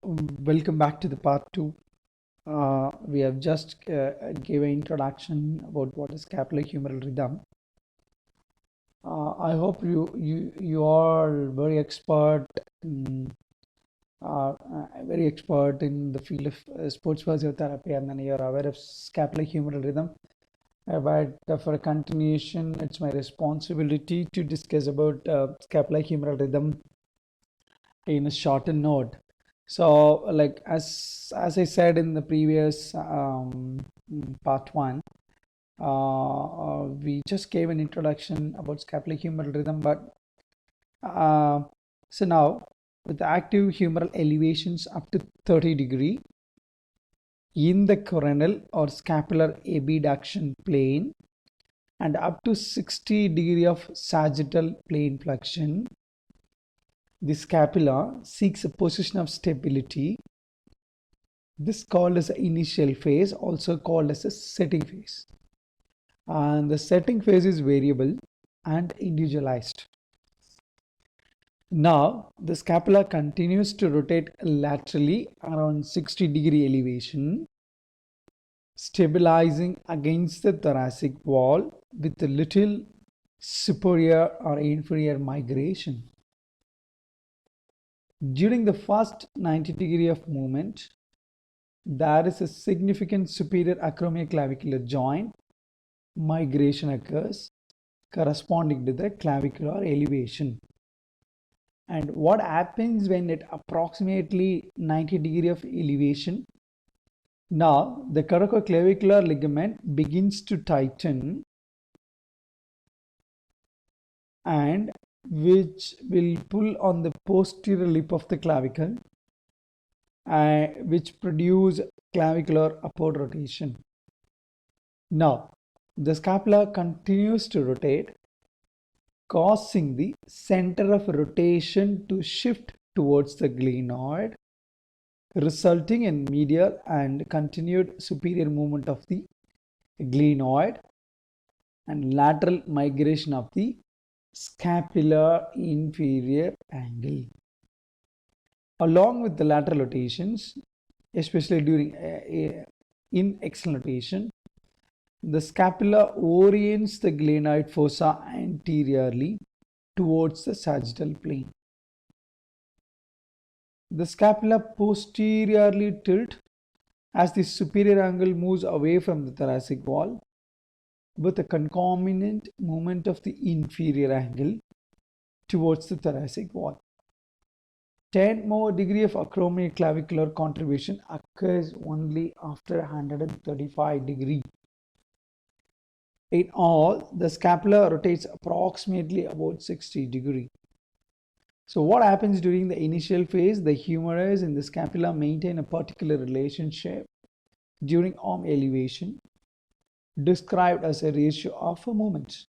Welcome back to the part two. We have just gave an introduction about what is scapulohumeral rhythm. I hope you are very expert in the field of sports physiotherapy, and then you are aware of scapulohumeral rhythm. But for a continuation, it's my responsibility to discuss about scapulohumeral rhythm in a shorter note. So, like as I said in the previous part one, we just gave an introduction about scapulohumeral rhythm. But uh, so now with the active humeral elevations up to 30 degree in the coronal or scapular abduction plane and up to 60 degree of sagittal plane flexion, the scapula seeks a position of stability. This is called as the initial phase, also called as a setting phase. And the setting phase is variable and individualized. Now, the scapula continues to rotate laterally around 60 degree elevation, stabilizing against the thoracic wall with a little superior or inferior migration. During the first 90 degree of movement, there is a significant superior acromioclavicular joint migration occurs corresponding to the clavicular elevation. And what happens when at approximately 90 degree of elevation? Now the corticoclavicular ligament begins to tighten, and which will pull on the posterior lip of the clavicle, which produce clavicular upward rotation. Now the scapula continues to rotate, causing the center of rotation to shift towards the glenoid, resulting in medial and continued superior movement of the glenoid and lateral migration of the scapular inferior angle. Along with the lateral rotations, especially during in external rotation, the scapula orients the glenoid fossa anteriorly towards the sagittal plane. The scapula posteriorly tilt as the superior angle moves away from the thoracic wall, with a concomitant movement of the inferior angle towards the thoracic wall. 10 more degree of acromioclavicular contribution occurs only after 135 degree. In all, the scapula rotates approximately about 60 degree. So what happens during the initial phase? The humerus and the scapula maintain a particular relationship during arm elevation, described as a ratio of a moment.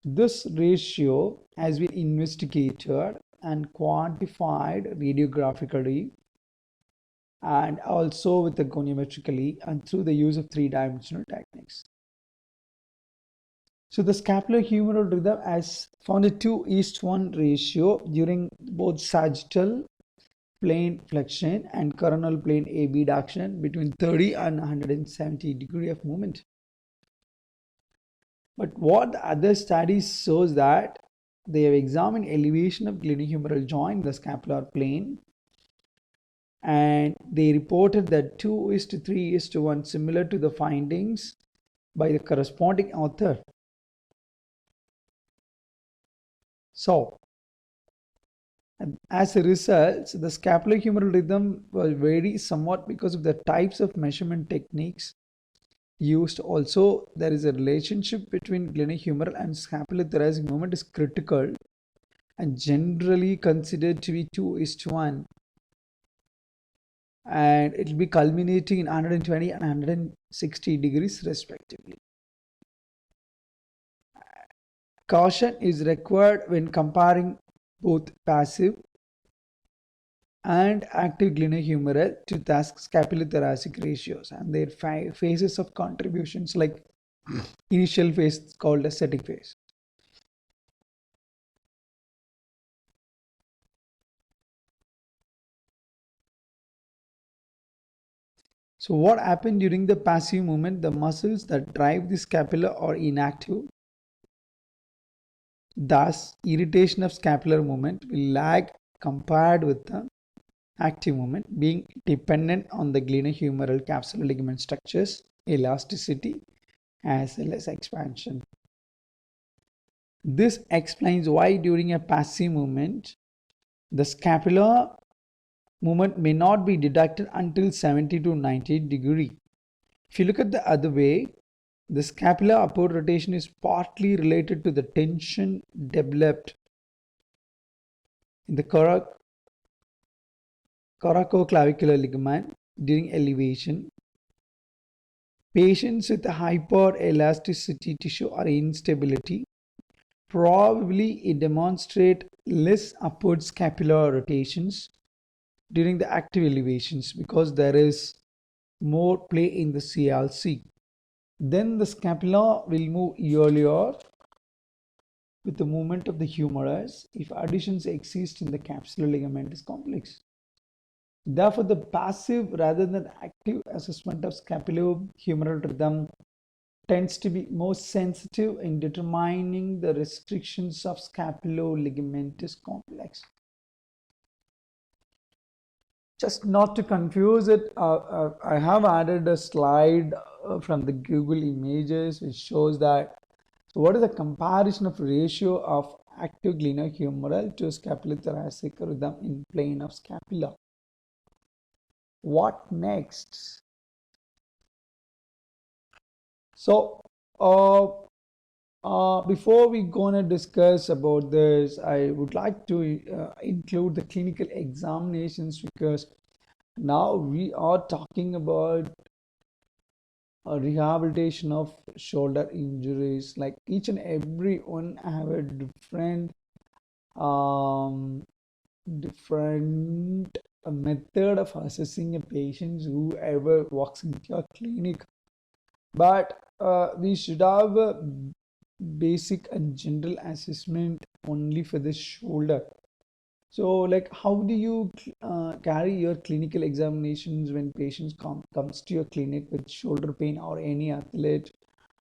This ratio has been investigated and quantified radiographically and also with the goniometrically and through the use of three-dimensional techniques. So the scapulohumeral rhythm has found a 2:1 ratio during both sagittal plane flexion and coronal plane abduction between 30 and 170 degree of movement. But what the other studies shows that they have examined elevation of glenohumeral joint in the scapular plane, and they reported that 2:3:1, similar to the findings by the corresponding author. So, as a result, the scapulohumeral rhythm will vary somewhat because of the types of measurement techniques used. Also, there is a relationship between glenohumeral and scapulothoracic movement is critical and generally considered to be 2:1, and it will be culminating in 120 and 160 degrees respectively. Caution is required when comparing both passive and active glenohumeral to scapulothoracic ratios and their phases of contributions, like initial phase called a setting phase. So what happened during the passive movement? The muscles that drive the scapula are inactive. Thus, irritation of scapular movement will lag compared with the active movement, being dependent on the glenohumeral capsular ligament structures, elasticity, as well as expansion. This explains why during a passive movement, the scapular movement may not be detected until 70 to 90 degree. If you look at the other way, the scapular upward rotation is partly related to the tension developed in the coracoclavicular ligament during elevation. Patients with hyperelasticity tissue or instability probably demonstrate less upward scapular rotations during the active elevations because there is more play in the CLC. Then the scapula will move earlier with the movement of the humerus if adhesions exist in the capsular ligamentous complex. Therefore, the passive rather than active assessment of scapulohumeral rhythm tends to be more sensitive in determining the restrictions of scapuloligamentous complex. Just not to confuse it, I have added a slide from the Google Images which shows that. So what is the comparison of ratio of active glenohumeral to scapulothoracic rhythm in plane of scapula? What next? So before we gonna discuss about this, I would like to include the clinical examinations because now we are talking about rehabilitation of shoulder injuries. Like each and every one have a um, different method of assessing a patient whoever walks into your clinic, but we should have a basic and general assessment only for the shoulder. So like how do you carry your clinical examinations when patients comes to your clinic with shoulder pain, or any athlete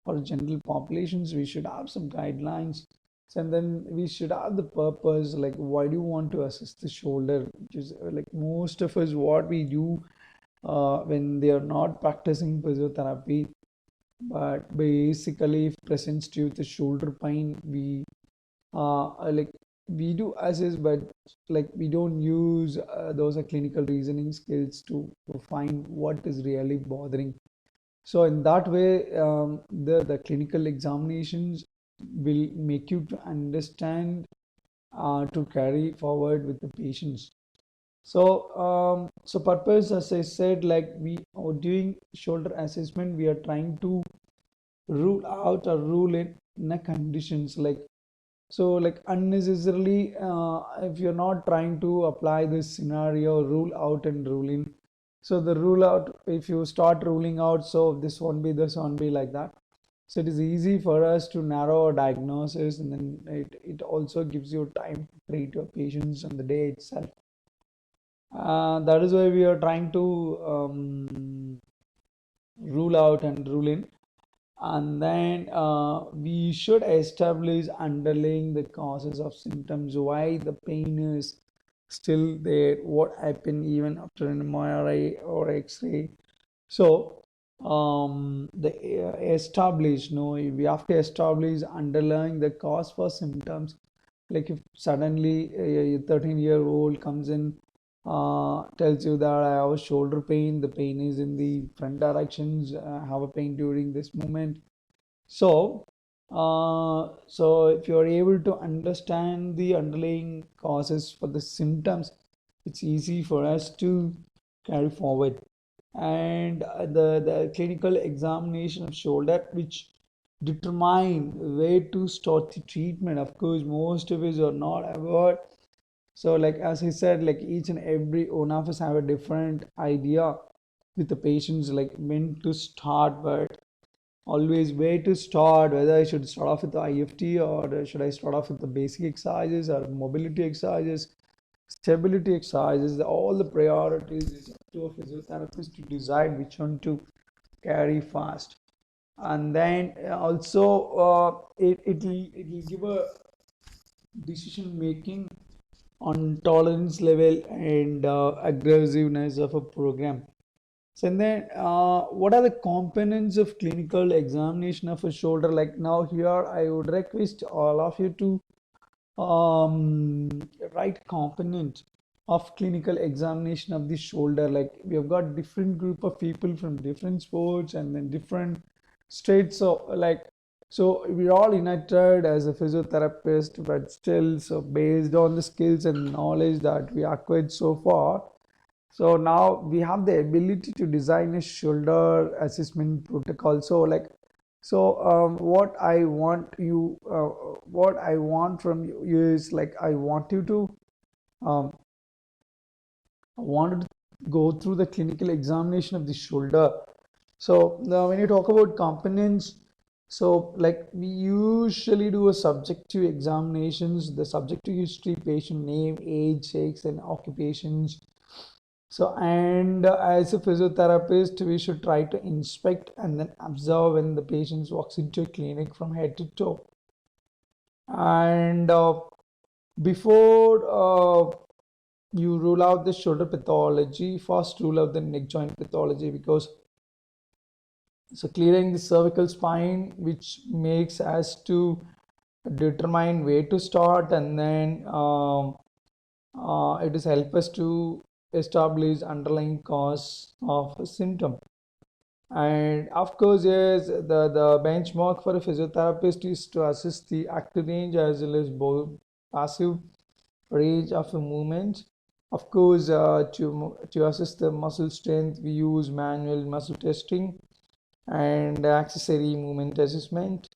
or general populations? We should have some guidelines, and then we should have the purpose, like why do you want to assess the shoulder, which is like most of us what we do when they are not practicing physiotherapy, but basically if presents due to shoulder pain, we like we do assess, but like we don't use those clinical reasoning skills to find what is really bothering. So in that way, the clinical examinations will make you to understand to carry forward with the patients. So purpose, as I said, like we are doing shoulder assessment, we are trying to rule out or rule in a conditions like, so like unnecessarily if you're not trying to apply this scenario rule out and rule in, so the rule out, if you start ruling out, so this won't be, this won't be, like that. So it is easy for us to narrow a diagnosis, and then it also gives you time to treat your patients on the day itself. That is why we are trying to rule out and rule in, and then we should establish underlying the causes of symptoms, why the pain is still there, what happened even after an MRI or X-ray. So the establish, no, we have to establish underlying the cause for symptoms. Like if suddenly a 13-year-old comes in, tells you that I have a shoulder pain, the pain is in the front directions, I have a pain during this moment. So so if you're able to understand the underlying causes for the symptoms, it's easy for us to carry forward. And the clinical examination of shoulder, which determine where to start the treatment. Of course, most of us are not aware. So like as I said, like each and every one of us have a different idea with the patients, like when to start, but always where to start, whether I should start off with the IFT or should I start off with the basic exercises or mobility exercises. Stability exercises, all the priorities is up to a physiotherapist to decide which one to carry fast. And then also it'll give a decision making on tolerance level and aggressiveness of a program. So then, what are the components of clinical examination of a shoulder? Like now here, I would request all of you to um, write component of clinical examination of the shoulder. Like we have got different group of people from different sports and then different states. So like, so we're all united as a physiotherapist, but still, so based on the skills and knowledge that we acquired so far, so now we have the ability to design a shoulder assessment protocol. So like, so what I want from you is like, I want you to, um, I wanted to go through the clinical examination of the shoulder. So now when you talk about components, so like we usually do a subjective examinations, the subjective history, patient name, age, sex, and occupations. So, and as a physiotherapist, we should try to inspect and then observe when the patient walks into a clinic from head to toe. And before you rule out the shoulder pathology, first rule out the neck joint pathology, because so clearing the cervical spine, which makes us to determine where to start, and then it is help us to establish underlying cause of a symptom. And of course, yes, the benchmark for a physiotherapist is to assess the active range as well as both passive range of a movement. Of course, to assess the muscle strength, we use manual muscle testing and accessory movement assessment.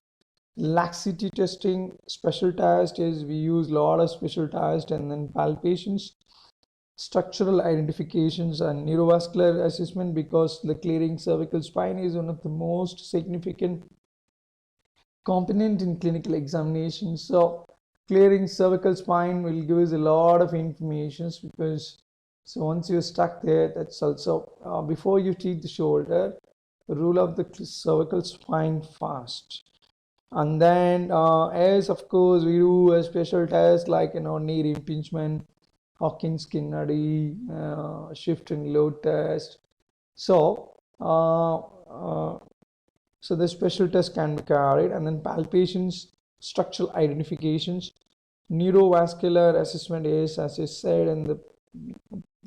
Laxity testing, special test is we use a lot of special tests and then palpations, structural identifications, and neurovascular assessment, because the clearing cervical spine is one of the most significant component in clinical examination. So clearing cervical spine will give us a lot of information, because so once you're stuck there, that's also before you treat the shoulder, rule out the cervical spine fast. And then as of course we do a special test like knee impingement, Hawkins Kinnady, shift and load test. So, so the special test can be carried, and then palpations, structural identifications, neurovascular assessment is, as I said, and the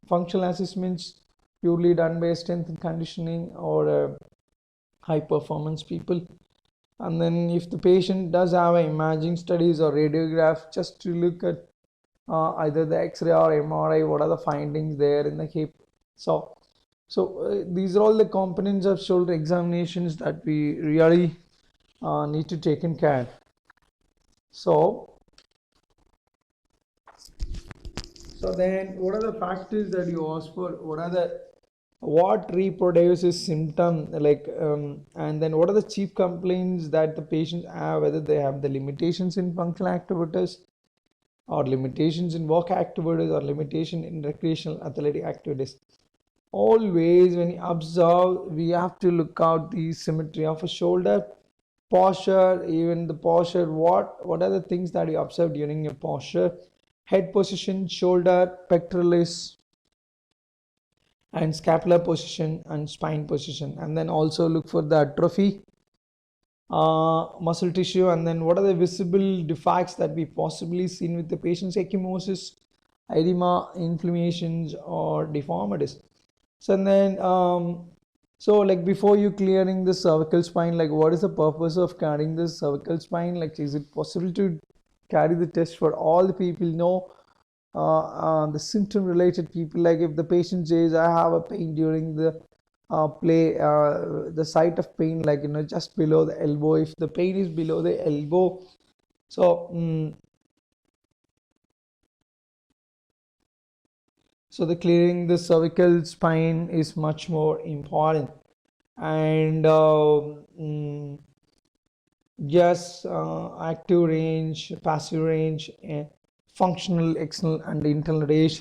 functional assessments purely done by strength and conditioning or high performance people. And then if the patient does have imaging studies or radiograph, just to look at either the X-ray or MRI, what are the findings there in the hip. So, these are all the components of shoulder examinations that we really need to take in care. So, then what are the factors that you ask for? What reproduces symptom, like and then what are the chief complaints that the patients have, whether they have the limitations in functional activities or limitations in work activities or limitation in recreational athletic activities. Always when you observe, we have to look out the symmetry of a shoulder, posture, even the posture, what are the things that you observe during your posture, head position, shoulder, pectoralis, and scapular position and spine position. And then also look for the atrophy, muscle tissue, and then what are the visible defects that we possibly seen with the patient's ecchymosis, edema, inflammations, or deformities. So then so like before you clearing the cervical spine, like what is the purpose of carrying the cervical spine? Like is it possible to carry the test for all the people? No, the symptom related people, like if the patient says I have a pain during the play, the site of pain, like just below the elbow, if the pain is below the elbow, so so the clearing the cervical spine is much more important. And yes, active range, passive range, functional, external and internal radiation